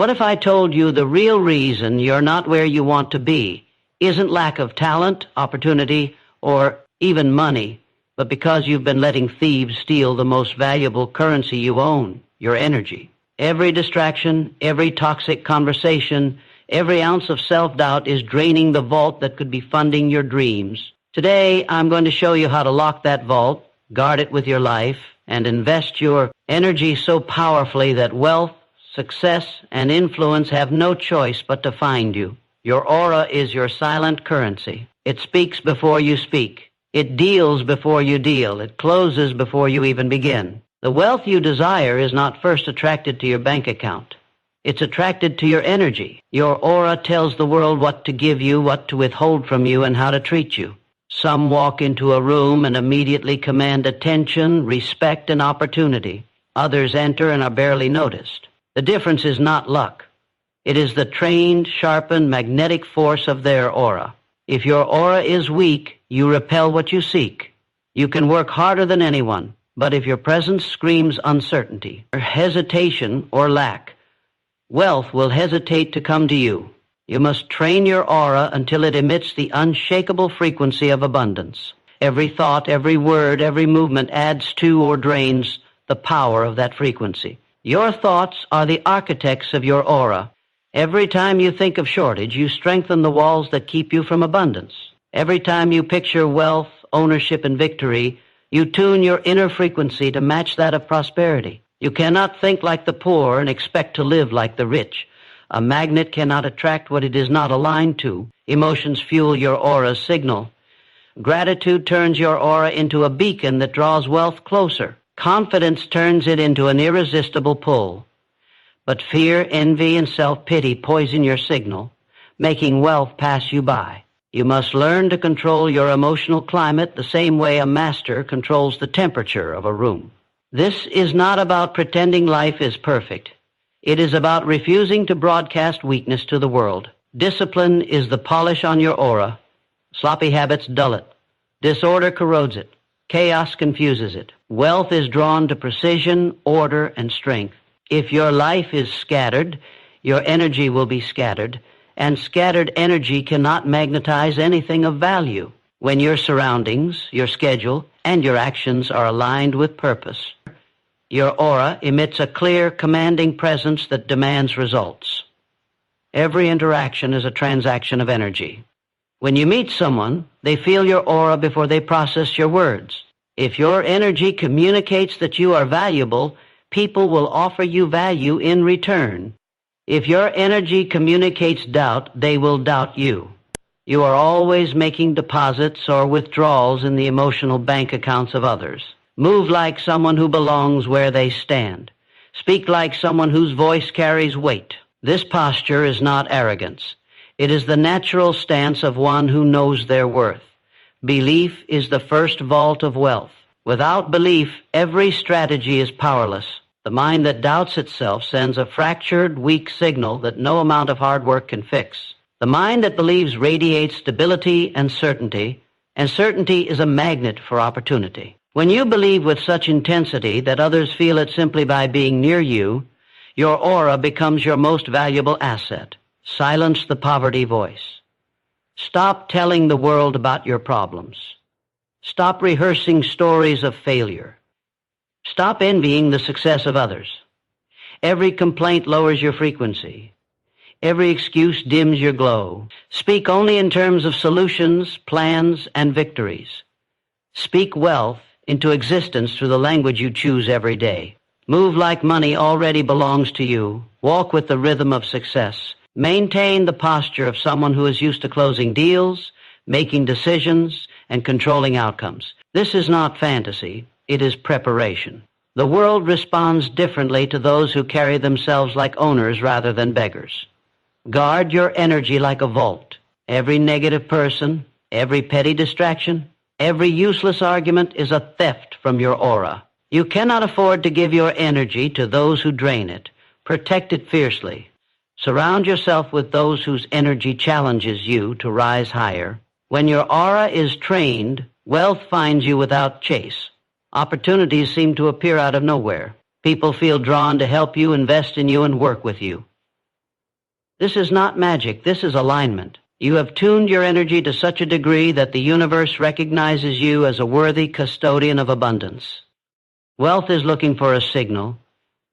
What if I told you the real reason you're not where you want to be isn't lack of talent, opportunity, or even money, but because you've been letting thieves steal the most valuable currency you own, your energy? Every distraction, every toxic conversation, every ounce of self-doubt is draining the vault that could be funding your dreams. Today, I'm going to show you how to lock that vault, guard it with your life, and invest your energy so powerfully that wealth, success, and influence have no choice but to find you. Your aura is your silent currency. It speaks before you speak. It deals before you deal. It closes before you even begin. The wealth you desire is not first attracted to your bank account. It's attracted to your energy. Your aura tells the world what to give you, what to withhold from you, and how to treat you. Some walk into a room and immediately command attention, respect, and opportunity. Others enter and are barely noticed. The difference is not luck. It is the trained, sharpened, magnetic force of their aura. If your aura is weak, you repel what you seek. You can work harder than anyone, but if your presence screams uncertainty, or hesitation, or lack, wealth will hesitate to come to you. You must train your aura until it emits the unshakable frequency of abundance. Every thought, every word, every movement adds to or drains the power of that frequency. Your thoughts are the architects of your aura. Every time you think of shortage, you strengthen the walls that keep you from abundance. Every time you picture wealth, ownership, and victory, you tune your inner frequency to match that of prosperity. You cannot think like the poor and expect to live like the rich. A magnet cannot attract what it is not aligned to. Emotions fuel your aura's signal. Gratitude turns your aura into a beacon that draws wealth closer. Confidence turns it into an irresistible pull. But fear, envy, and self-pity poison your signal, making wealth pass you by. You must learn to control your emotional climate the same way a master controls the temperature of a room. This is not about pretending life is perfect. It is about refusing to broadcast weakness to the world. Discipline is the polish on your aura. Sloppy habits dull it. Disorder corrodes it. Chaos confuses it. Wealth is drawn to precision, order, and strength. If your life is scattered, your energy will be scattered, and scattered energy cannot magnetize anything of value. When your surroundings, your schedule, and your actions are aligned with purpose, your aura emits a clear, commanding presence that demands results. Every interaction is a transaction of energy. When you meet someone, they feel your aura before they process your words. If your energy communicates that you are valuable, people will offer you value in return. If your energy communicates doubt, they will doubt you. You are always making deposits or withdrawals in the emotional bank accounts of others. Move like someone who belongs where they stand. Speak like someone whose voice carries weight. This posture is not arrogance. It is the natural stance of one who knows their worth. Belief is the first vault of wealth. Without belief, every strategy is powerless. The mind that doubts itself sends a fractured, weak signal that no amount of hard work can fix. The mind that believes radiates stability and certainty is a magnet for opportunity. When you believe with such intensity that others feel it simply by being near you, your aura becomes your most valuable asset. Silence the poverty voice. Stop telling the world about your problems. Stop rehearsing stories of failure. Stop envying the success of others. Every complaint lowers your frequency. Every excuse dims your glow. Speak only in terms of solutions, plans, and victories. Speak wealth into existence through the language you choose every day. Move like money already belongs to you. Walk with the rhythm of success. Maintain the posture of someone who is used to closing deals, making decisions, and controlling outcomes. This is not fantasy. It is preparation. The world responds differently to those who carry themselves like owners rather than beggars. Guard your energy like a vault. Every negative person, every petty distraction, every useless argument is a theft from your aura. You cannot afford to give your energy to those who drain it. Protect it fiercely. Surround yourself with those whose energy challenges you to rise higher. When your aura is trained, wealth finds you without chase. Opportunities seem to appear out of nowhere. People feel drawn to help you, invest in you, and work with you. This is not magic. This is alignment. You have tuned your energy to such a degree that the universe recognizes you as a worthy custodian of abundance. Wealth is looking for a signal.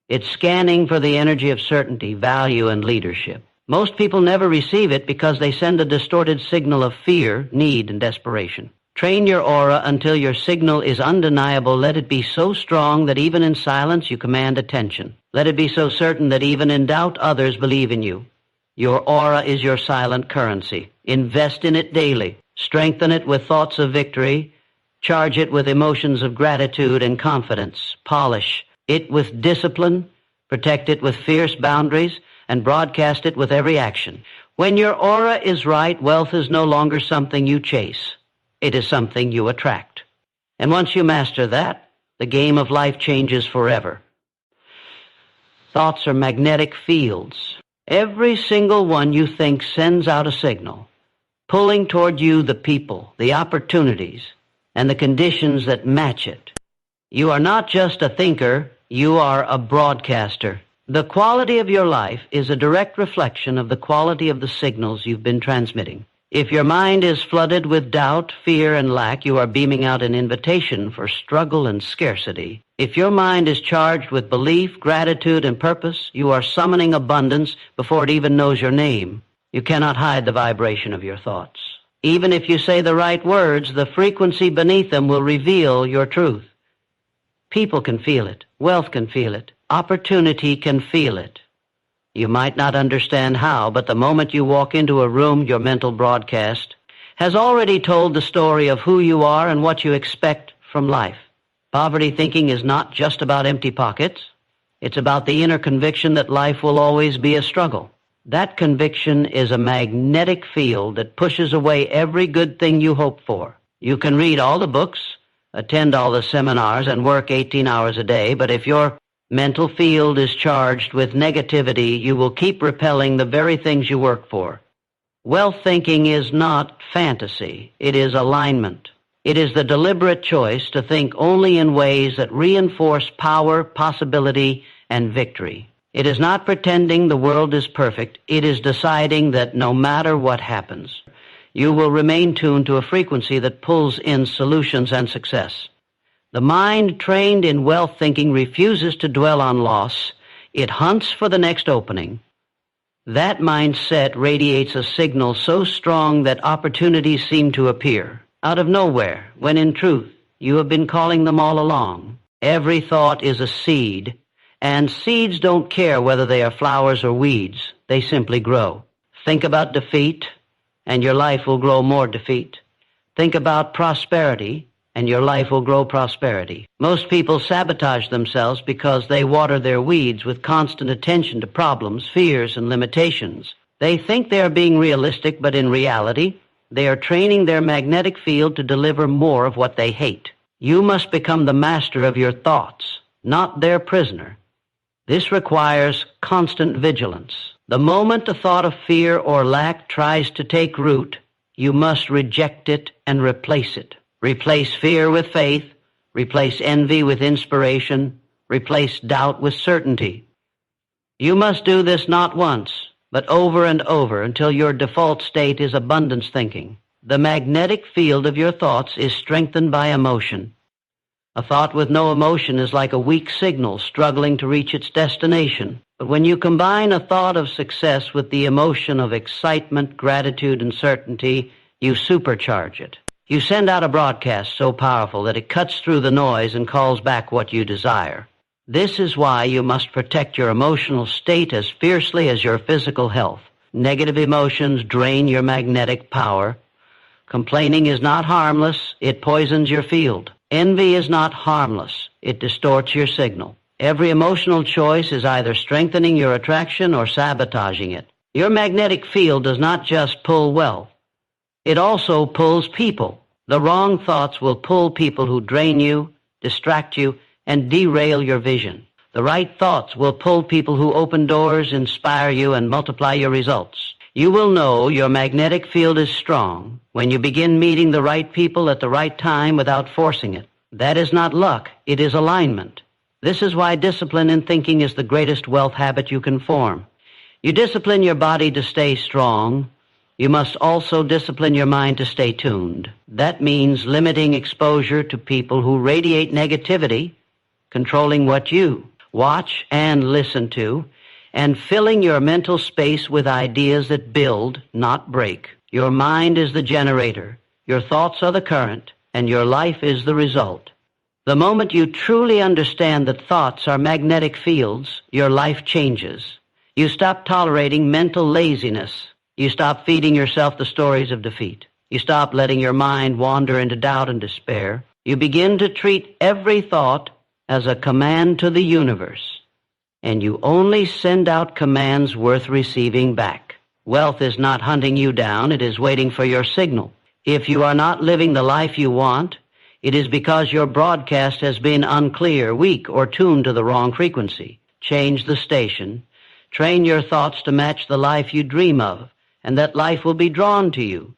It's scanning for the energy of certainty, value, and leadership. Most people never receive it because they send a distorted signal of fear, need, and desperation. Train your aura until your signal is undeniable. Let it be so strong that even in silence you command attention. Let it be so certain that even in doubt others believe in you. Your aura is your silent currency. Invest in it daily. Strengthen it with thoughts of victory. Charge it with emotions of gratitude and confidence. Polish it with discipline. Protect it with fierce boundaries, and broadcast it with every action. When your aura is right, wealth is no longer something you chase. It is something you attract. And once you master that, the game of life changes forever. Thoughts are magnetic fields. Every single one you think sends out a signal, pulling toward you the people, the opportunities, and the conditions that match it. You are not just a thinker, you are a broadcaster. The quality of your life is a direct reflection of the quality of the signals you've been transmitting. If your mind is flooded with doubt, fear, and lack, you are beaming out an invitation for struggle and scarcity. If your mind is charged with belief, gratitude, and purpose, you are summoning abundance before it even knows your name. You cannot hide the vibration of your thoughts. Even if you say the right words, the frequency beneath them will reveal your truth. People can feel it. Wealth can feel it. Opportunity can feel it. You might not understand how, but the moment you walk into a room, your mental broadcast has already told the story of who you are and what you expect from life. Poverty thinking is not just about empty pockets. It's about the inner conviction that life will always be a struggle. That conviction is a magnetic field that pushes away every good thing you hope for. You can read all the books, attend all the seminars, and work 18 hours a day, but if your mental field is charged with negativity, you will keep repelling the very things you work for. Wealth thinking is not fantasy. It is alignment. It is the deliberate choice to think only in ways that reinforce power, possibility, and victory. It is not pretending the world is perfect. It is deciding that no matter what happens, you will remain tuned to a frequency that pulls in solutions and success. The mind trained in wealth thinking refuses to dwell on loss. It hunts for the next opening. That mindset radiates a signal so strong that opportunities seem to appear out of nowhere, when in truth you have been calling them all along. Every thought is a seed, and seeds don't care whether they are flowers or weeds. They simply grow. Think about defeat, and your life will grow more defeat. Think about prosperity, and your life will grow prosperity. Most people sabotage themselves because they water their weeds with constant attention to problems, fears, and limitations. They think they are being realistic, but in reality, they are training their magnetic field to deliver more of what they hate. You must become the master of your thoughts, not their prisoner. This requires constant vigilance. The moment a thought of fear or lack tries to take root, you must reject it and replace it. Replace fear with faith, replace envy with inspiration, replace doubt with certainty. You must do this not once, but over and over until your default state is abundance thinking. The magnetic field of your thoughts is strengthened by emotion. A thought with no emotion is like a weak signal struggling to reach its destination. But when you combine a thought of success with the emotion of excitement, gratitude, and certainty, you supercharge it. You send out a broadcast so powerful that it cuts through the noise and calls back what you desire. This is why you must protect your emotional state as fiercely as your physical health. Negative emotions drain your magnetic power. Complaining is not harmless. It poisons your field. Envy is not harmless. It distorts your signal. Every emotional choice is either strengthening your attraction or sabotaging it. Your magnetic field does not just pull wealth. It also pulls people. The wrong thoughts will pull people who drain you, distract you, and derail your vision. The right thoughts will pull people who open doors, inspire you, and multiply your results. You will know your magnetic field is strong when you begin meeting the right people at the right time without forcing it. That is not luck, it is alignment. This is why discipline in thinking is the greatest wealth habit you can form. You discipline your body to stay strong. You must also discipline your mind to stay tuned. That means limiting exposure to people who radiate negativity, controlling what you watch and listen to, and filling your mental space with ideas that build, not break. Your mind is the generator, your thoughts are the current, and your life is the result. The moment you truly understand that thoughts are magnetic fields, your life changes. You stop tolerating mental laziness. You stop feeding yourself the stories of defeat. You stop letting your mind wander into doubt and despair. You begin to treat every thought as a command to the universe, and you only send out commands worth receiving back. Wealth is not hunting you down, it is waiting for your signal. If you are not living the life you want, it is because your broadcast has been unclear, weak, or tuned to the wrong frequency. Change the station. Train your thoughts to match the life you dream of, and that life will be drawn to you.